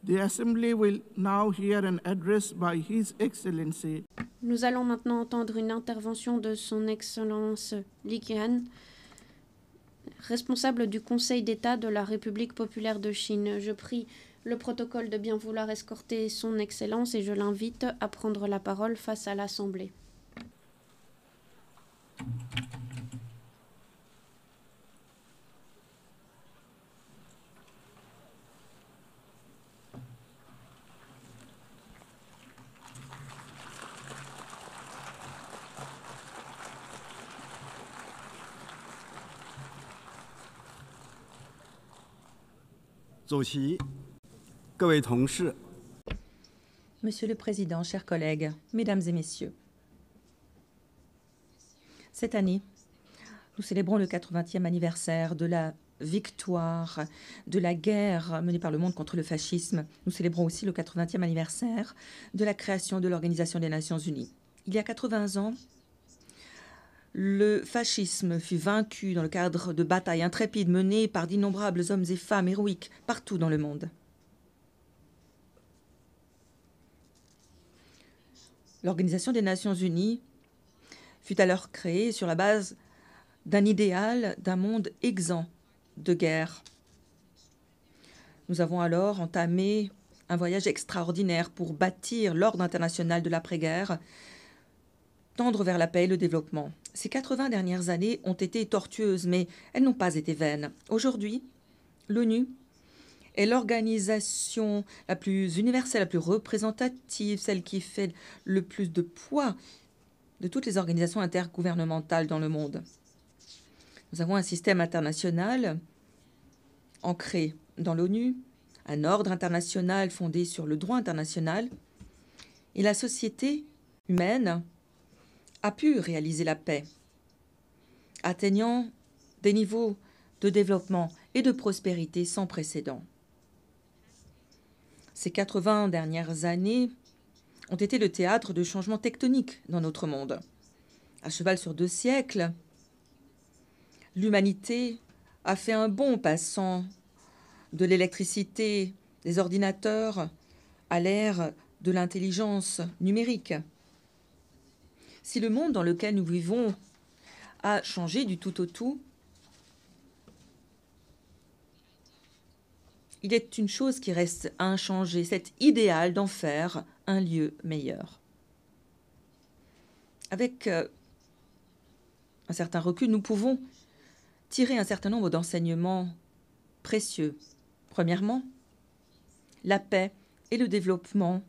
The Assembly will now hear an address by His Excellency. Nous allons maintenant entendre une intervention de Son Excellence Li Qian, responsable du Conseil d'État de la République populaire de Chine. Je prie le protocole de bien vouloir escorter Son Excellence et je l'invite à prendre la parole face à l'Assemblée. Monsieur le Président, chers collègues, Mesdames et Messieurs, cette année, nous célébrons le 80e anniversaire de la victoire de la guerre menée par le monde contre le fascisme. Nous célébrons aussi le 80e anniversaire de la création de l'Organisation des Nations Unies. Il y a 80 ans, le fascisme fut vaincu dans le cadre de batailles intrépides menées par d'innombrables hommes et femmes héroïques partout dans le monde. L'Organisation des Nations Unies fut alors créée sur la base d'un idéal d'un monde exempt de guerre. Nous avons alors entamé un voyage extraordinaire pour bâtir l'ordre international de l'après-guerre, tendre vers la paix et le développement. Ces 80 dernières années ont été tortueuses, mais elles n'ont pas été vaines. Aujourd'hui, l'ONU est l'organisation la plus universelle, la plus représentative, celle qui fait le plus de poids de toutes les organisations intergouvernementales dans le monde. Nous avons un système international ancré dans l'ONU, un ordre international fondé sur le droit international, et la société humaine a pu réaliser la paix, atteignant des niveaux de développement et de prospérité sans précédent. Ces 80 dernières années ont été le théâtre de changements tectoniques dans notre monde. À cheval sur 2 siècles, l'humanité a fait un bond passant de l'électricité, des ordinateurs, à l'ère de l'intelligence numérique. Si le monde dans lequel nous vivons a changé du tout au tout, il est une chose qui reste inchangée, cet idéal d'en faire un lieu meilleur. Avec un certain recul, nous pouvons tirer un certain nombre d'enseignements précieux. Premièrement, la paix et le développement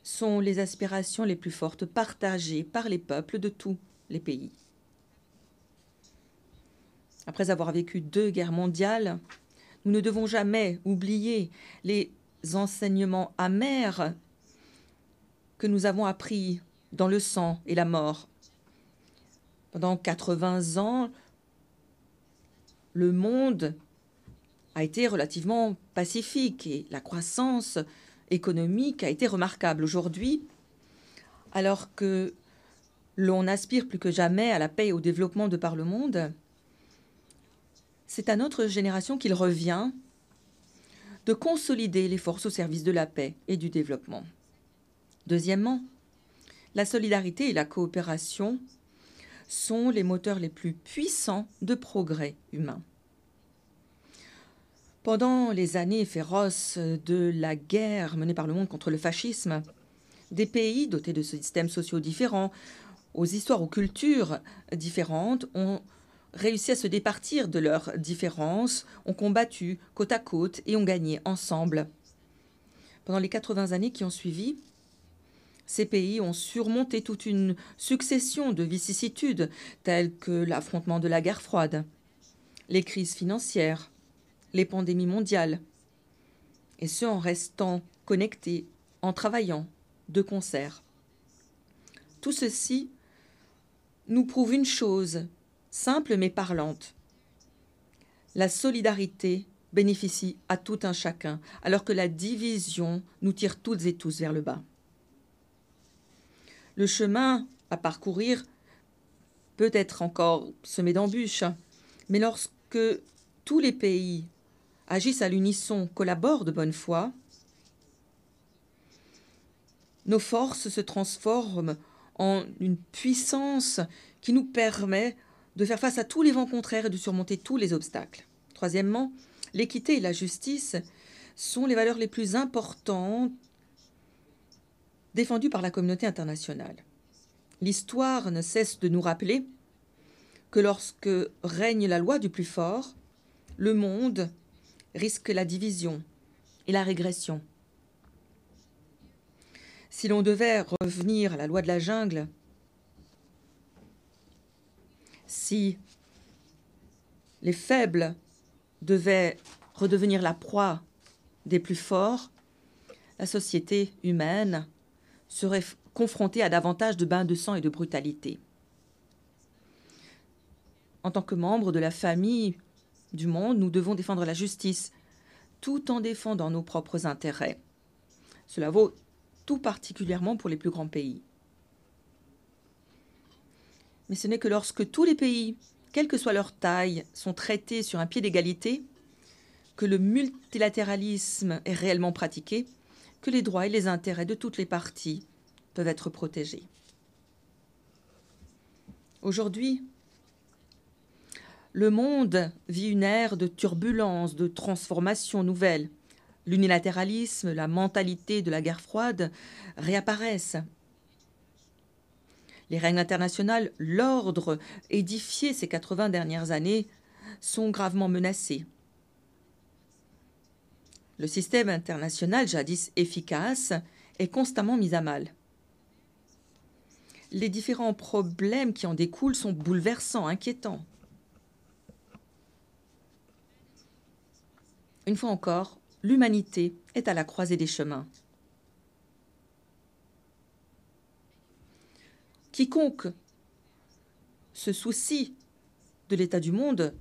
sont les aspirations les plus fortes partagées par les peuples de tous les pays. Après avoir vécu 2 guerres mondiales, nous ne devons jamais oublier les enseignements amers que nous avons appris dans le sang et la mort. Pendant 80 ans, le monde a été relativement pacifique et la croissance économique a été remarquable. Aujourd'hui, alors que l'on aspire plus que jamais à la paix et au développement de par le monde, c'est à notre génération qu'il revient de consolider les forces au service de la paix et du développement. Deuxièmement, la solidarité et la coopération sont les moteurs les plus puissants de progrès humain. Pendant les années féroces de la guerre menée par le monde contre le fascisme, des pays dotés de systèmes sociaux différents, aux histoires, aux cultures différentes, ont réussi à se départir de leurs différences, ont combattu côte à côte et ont gagné ensemble. Pendant les 80 années qui ont suivi, ces pays ont surmonté toute une succession de vicissitudes, telles que l'affrontement de la guerre froide, les crises financières, les pandémies mondiales, et ce en restant connectés, en travaillant de concert. Tout ceci nous prouve une chose, simple mais parlante. La solidarité bénéficie à tout un chacun, alors que la division nous tire toutes et tous vers le bas. Le chemin à parcourir peut être encore semé d'embûches, mais lorsque tous les pays agissent à l'unisson, collaborent de bonne foi, nos forces se transforment en une puissance qui nous permet de faire face à tous les vents contraires et de surmonter tous les obstacles. Troisièmement, l'équité et la justice sont les valeurs les plus importantes défendues par la communauté internationale. L'histoire ne cesse de nous rappeler que lorsque règne la loi du plus fort, le monde risque la division et la régression. Si l'on devait revenir à la loi de la jungle, si les faibles devaient redevenir la proie des plus forts, la société humaine serait confrontée à davantage de bains de sang et de brutalité. En tant que membres de la famille du monde, nous devons défendre la justice, tout en défendant nos propres intérêts. Cela vaut tout particulièrement pour les plus grands pays. Mais ce n'est que lorsque tous les pays, quelle que soit leur taille, sont traités sur un pied d'égalité, que le multilatéralisme est réellement pratiqué, que les droits et les intérêts de toutes les parties peuvent être protégés. Aujourd'hui, le monde vit une ère de turbulence, de transformations nouvelles. L'unilatéralisme, la mentalité de la guerre froide réapparaissent. Les règles internationales, l'ordre édifié ces 80 dernières années sont gravement menacés. Le système international, jadis efficace, est constamment mis à mal. Les différents problèmes qui en découlent sont bouleversants, inquiétants. Une fois encore, l'humanité est à la croisée des chemins. Quiconque se soucie de l'état du monde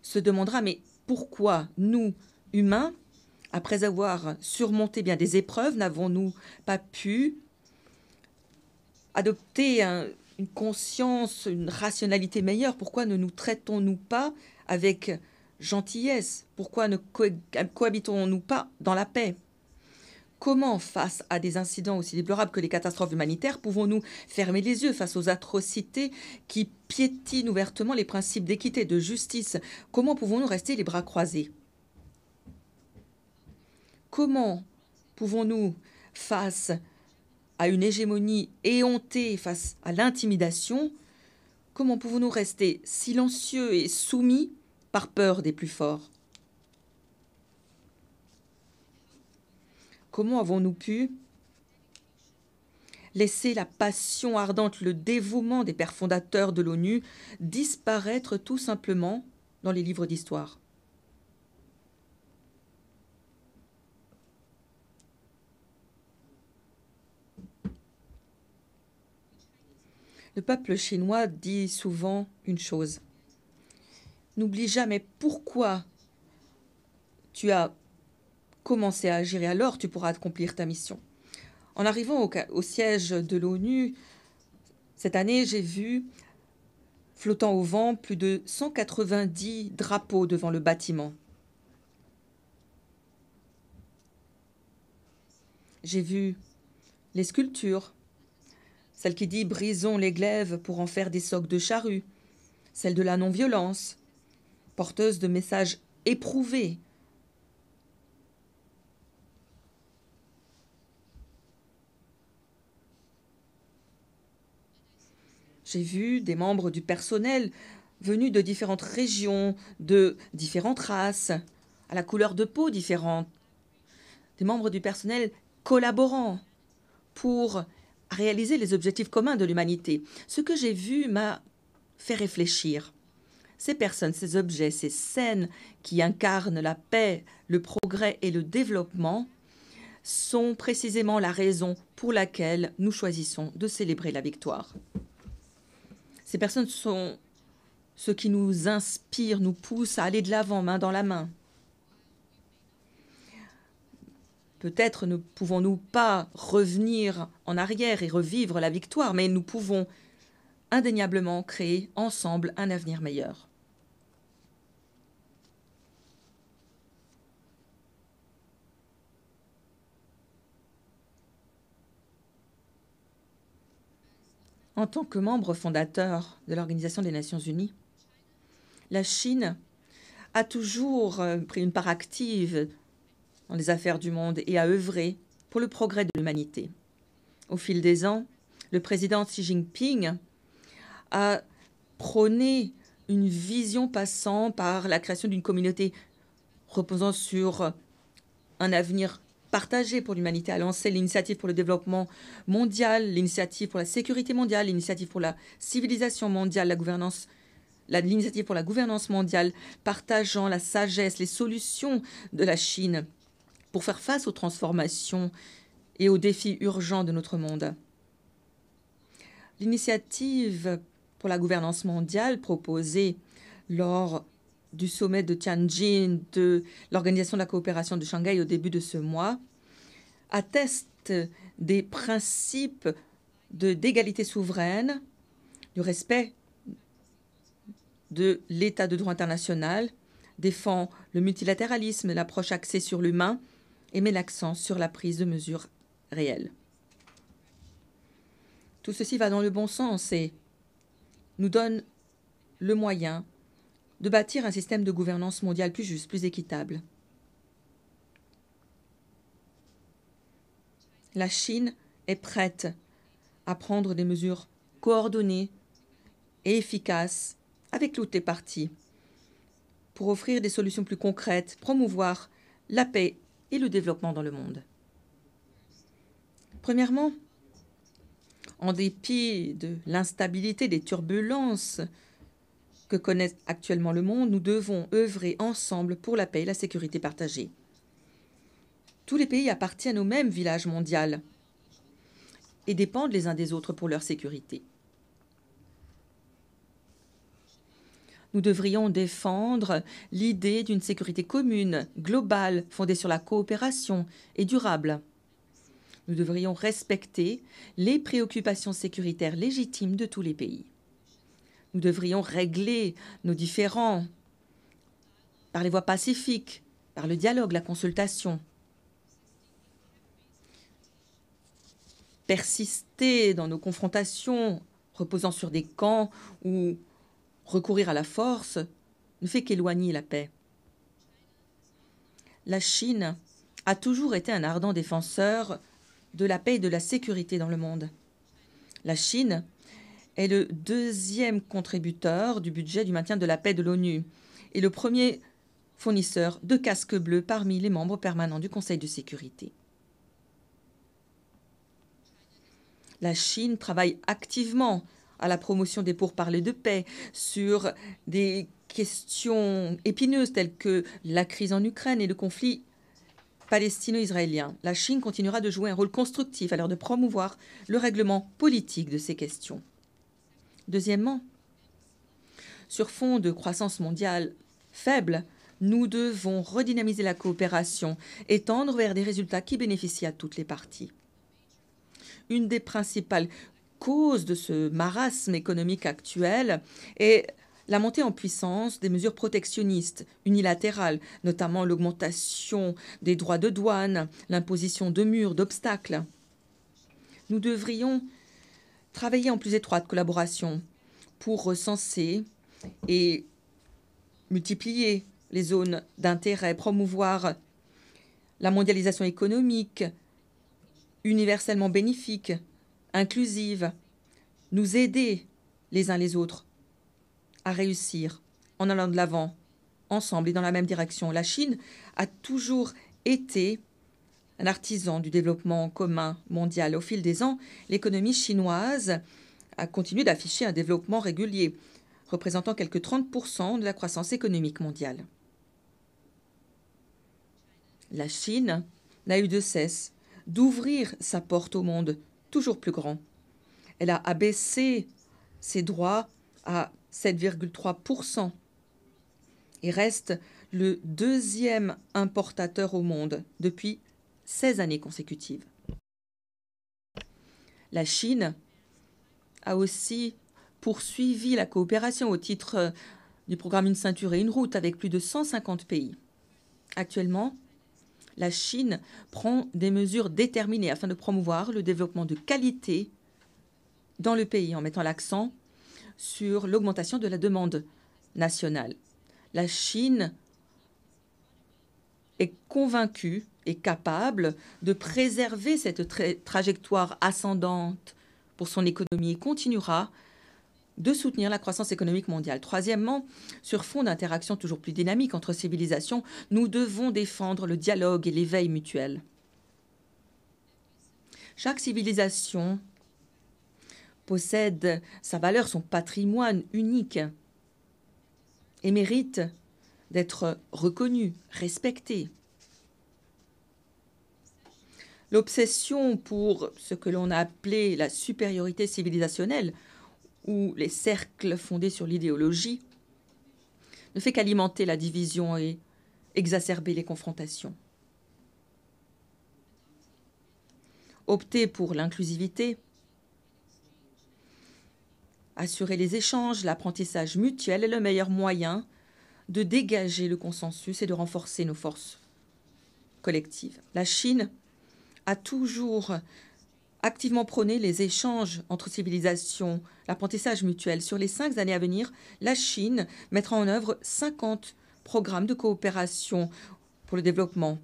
se demandera, mais pourquoi nous, humains, après avoir surmonté bien des épreuves, n'avons-nous pas pu adopter une conscience, une rationalité meilleure? Pourquoi ne nous traitons-nous pas avec gentillesse? Pourquoi ne cohabitons-nous pas dans la paix? Comment, face à des incidents aussi déplorables que les catastrophes humanitaires, pouvons-nous fermer les yeux face aux atrocités qui piétinent ouvertement les principes d'équité et de justice? Comment pouvons-nous rester les bras croisés? Comment pouvons-nous, face à une hégémonie éhontée, face à l'intimidation, comment pouvons-nous rester silencieux et soumis par peur des plus forts? Comment avons-nous pu laisser la passion ardente, le dévouement des pères fondateurs de l'ONU disparaître tout simplement dans les livres d'histoire? Le peuple chinois dit souvent une chose. N'oublie jamais pourquoi tu as commencé à agir et alors tu pourras accomplir ta mission. En arrivant au siège de l'ONU, cette année, j'ai vu, flottant au vent, plus de 190 drapeaux devant le bâtiment. J'ai vu les sculptures, celle qui dit « brisons les glaives pour en faire des socs de charrue », celle de la non-violence, porteuse de messages éprouvés. J'ai vu des membres du personnel venus de différentes régions, de différentes races, à la couleur de peau différente, des membres du personnel collaborant pour réaliser les objectifs communs de l'humanité. Ce que j'ai vu m'a fait réfléchir. Ces personnes, ces objets, ces scènes qui incarnent la paix, le progrès et le développement sont précisément la raison pour laquelle nous choisissons de célébrer la victoire. Ces personnes sont ceux qui nous inspirent, nous poussent à aller de l'avant, main dans la main. Peut-être ne pouvons-nous pas revenir en arrière et revivre la victoire, mais nous pouvons indéniablement créer ensemble un avenir meilleur. En tant que membre fondateur de l'Organisation des Nations Unies, la Chine a toujours pris une part active dans les affaires du monde et a œuvré pour le progrès de l'humanité. Au fil des ans, le président Xi Jinping a prôné une vision passant par la création d'une communauté reposant sur un avenir partagé pour l'humanité, a lancé l'initiative pour le développement mondial, l'initiative pour la sécurité mondiale, l'initiative pour la civilisation mondiale, l'initiative pour la gouvernance mondiale, partageant la sagesse, les solutions de la Chine pour faire face aux transformations et aux défis urgents de notre monde. L'initiative pour la gouvernance mondiale proposée lors du sommet de Tianjin de l'Organisation de la coopération de Shanghai au début de ce mois atteste des principes d'égalité souveraine, du respect de l'état de droit international, défend le multilatéralisme, l'approche axée sur l'humain et met l'accent sur la prise de mesures réelles. Tout ceci va dans le bon sens et nous donne le moyen de bâtir un système de gouvernance mondiale plus juste, plus équitable. La Chine est prête à prendre des mesures coordonnées et efficaces avec toutes les parties pour offrir des solutions plus concrètes, promouvoir la paix et le développement dans le monde. Premièrement, en dépit de l'instabilité, des turbulences que connaît actuellement le monde, nous devons œuvrer ensemble pour la paix et la sécurité partagée. Tous les pays appartiennent au même village mondial et dépendent les uns des autres pour leur sécurité. Nous devrions défendre l'idée d'une sécurité commune, globale, fondée sur la coopération et durable. Nous devrions respecter les préoccupations sécuritaires légitimes de tous les pays. Nous devrions régler nos différends par les voies pacifiques, par le dialogue, la consultation. Persister dans nos confrontations reposant sur des camps ou recourir à la force ne fait qu'éloigner la paix. La Chine a toujours été un ardent défenseur de la paix et de la sécurité dans le monde. La Chine est le deuxième contributeur du budget du maintien de la paix de l'ONU et le premier fournisseur de casques bleus parmi les membres permanents du Conseil de sécurité. La Chine travaille activement à la promotion des pourparlers de paix sur des questions épineuses telles que la crise en Ukraine et le conflit palestino-israélien. La Chine continuera de jouer un rôle constructif à l'heure de promouvoir le règlement politique de ces questions. Deuxièmement, sur fond de croissance mondiale faible, nous devons redynamiser la coopération et tendre vers des résultats qui bénéficient à toutes les parties. Une des principales causes de ce marasme économique actuel est la montée en puissance des mesures protectionnistes unilatérales, notamment l'augmentation des droits de douane, l'imposition de murs, d'obstacles. Nous devrions travailler en plus étroite collaboration pour recenser et multiplier les zones d'intérêt, promouvoir la mondialisation économique universellement bénéfique, inclusive, nous aider les uns les autres à réussir en allant de l'avant, ensemble et dans la même direction. La Chine a toujours été un artisan du développement commun mondial. Au fil des ans, l'économie chinoise a continué d'afficher un développement régulier, représentant quelque 30% de la croissance économique mondiale. La Chine n'a eu de cesse d'ouvrir sa porte au monde toujours plus grand. Elle a abaissé ses droits à 7,3% et reste le deuxième importateur au monde depuis 16 années consécutives. La Chine a aussi poursuivi la coopération au titre du programme Une ceinture et une route avec plus de 150 pays. Actuellement, la Chine prend des mesures déterminées afin de promouvoir le développement de qualité dans le pays en mettant l'accent sur l'augmentation de la demande nationale. La Chine est convaincue et capable de préserver cette trajectoire ascendante pour son économie et continuera de soutenir la croissance économique mondiale. Troisièmement, sur fond d'interaction toujours plus dynamique entre civilisations, nous devons défendre le dialogue et l'éveil mutuel. Chaque civilisation possède sa valeur, son patrimoine unique et mérite d'être reconnue, respectée. L'obsession pour ce que l'on a appelé la supériorité civilisationnelle ou les cercles fondés sur l'idéologie ne fait qu'alimenter la division et exacerber les confrontations. Opter pour l'inclusivité, assurer les échanges, l'apprentissage mutuel est le meilleur moyen de dégager le consensus et de renforcer nos forces collectives. La Chine a toujours activement prôné les échanges entre civilisations, l'apprentissage mutuel. Sur les 5 années à venir, la Chine mettra en œuvre 50 programmes de coopération pour le développement,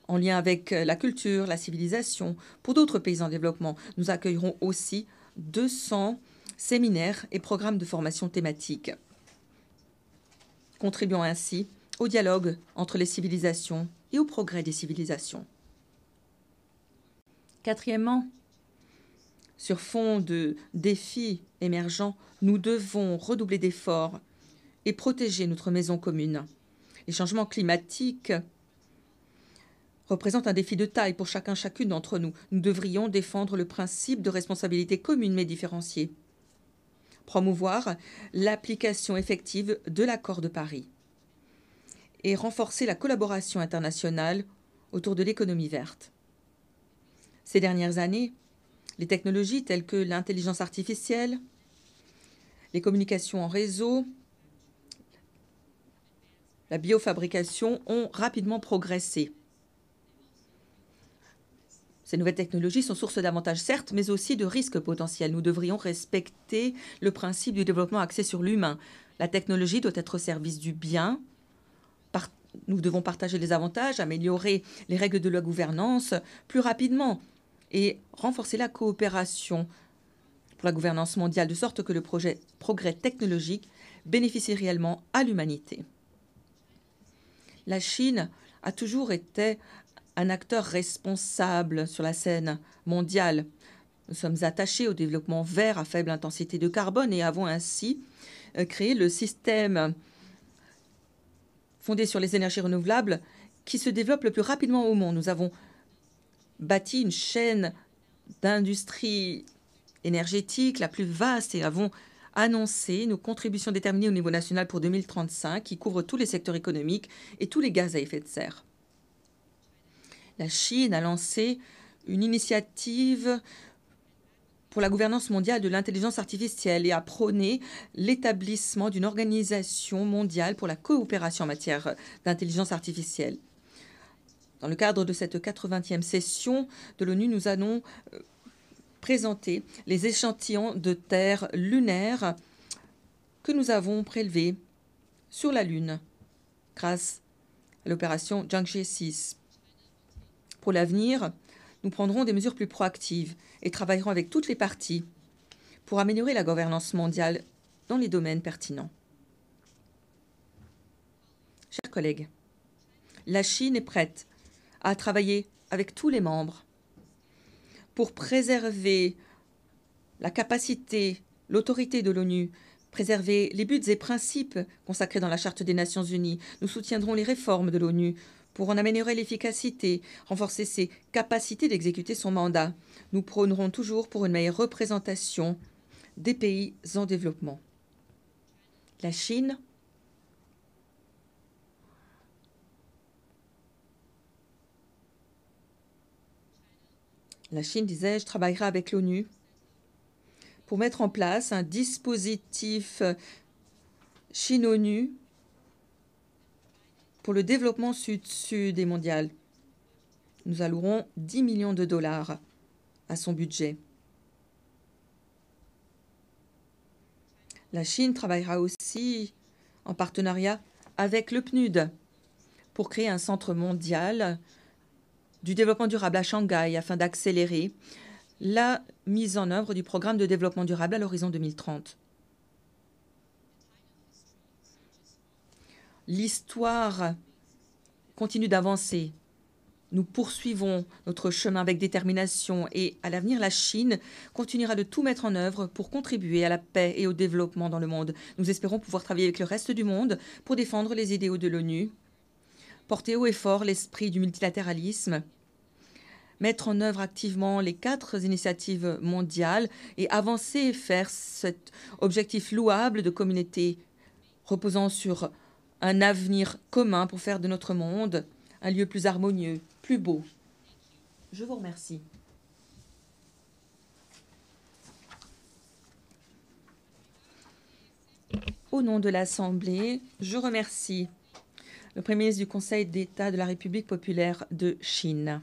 en lien avec la culture, la civilisation. Pour d'autres pays en développement, nous accueillerons aussi 200 séminaires et programmes de formation thématiques, contribuant ainsi au dialogue entre les civilisations et au progrès des civilisations. Quatrièmement, sur fond de défis émergents, nous devons redoubler d'efforts et protéger notre maison commune. Les changements climatiques représentent un défi de taille pour chacune d'entre nous. Nous devrions défendre le principe de responsabilité commune mais différenciée, promouvoir l'application effective de l'accord de Paris et renforcer la collaboration internationale autour de l'économie verte. Ces dernières années, les technologies telles que l'intelligence artificielle, les communications en réseau, la biofabrication ont rapidement progressé. Ces nouvelles technologies sont source d'avantages, certes, mais aussi de risques potentiels. Nous devrions respecter le principe du développement axé sur l'humain. La technologie doit être au service du bien. Nous devons partager les avantages, améliorer les règles de la gouvernance plus rapidement et renforcer la coopération pour la gouvernance mondiale, de sorte que le progrès technologique bénéficie réellement à l'humanité. La Chine a toujours été un acteur responsable sur la scène mondiale. Nous sommes attachés au développement vert à faible intensité de carbone et avons ainsi créé le système fondé sur les énergies renouvelables qui se développe le plus rapidement au monde. Nous avons bâti une chaîne d'industrie énergétique la plus vaste et avons annoncé nos contributions déterminées au niveau national pour 2035 qui couvrent tous les secteurs économiques et tous les gaz à effet de serre. La Chine a lancé une initiative pour la gouvernance mondiale de l'intelligence artificielle et a prôné l'établissement d'une organisation mondiale pour la coopération en matière d'intelligence artificielle. Dans le cadre de cette 80e session de l'ONU, nous allons présenter les échantillons de terre lunaire que nous avons prélevés sur la Lune grâce à l'opération Chang'e 6. Pour l'avenir, nous prendrons des mesures plus proactives et travaillerons avec toutes les parties pour améliorer la gouvernance mondiale dans les domaines pertinents. Chers collègues, la Chine est prête à travailler avec tous les membres pour préserver la capacité, l'autorité de l'ONU, préserver les buts et principes consacrés dans la Charte des Nations Unies. Nous soutiendrons les réformes de l'ONU pour en améliorer l'efficacité, renforcer ses capacités d'exécuter son mandat. Nous prônerons toujours pour une meilleure représentation des pays en développement. La Chine disais-je, travaillera avec l'ONU pour mettre en place un dispositif Chine-ONU pour le développement sud-sud et mondial. Nous allouerons 10 millions de dollars à son budget. La Chine travaillera aussi en partenariat avec le PNUD pour créer un centre mondial du développement durable à Shanghai afin d'accélérer la mise en œuvre du programme de développement durable à l'horizon 2030. L'histoire continue d'avancer. Nous poursuivons notre chemin avec détermination et à l'avenir, la Chine continuera de tout mettre en œuvre pour contribuer à la paix et au développement dans le monde. Nous espérons pouvoir travailler avec le reste du monde pour défendre les idéaux de l'ONU, porter haut et fort l'esprit du multilatéralisme, mettre en œuvre activement les 4 initiatives mondiales et avancer vers cet objectif louable de communauté reposant sur un avenir commun pour faire de notre monde un lieu plus harmonieux, plus beau. Je vous remercie. Au nom de l'Assemblée, je remercie le Premier ministre du Conseil d'État de la République populaire de Chine.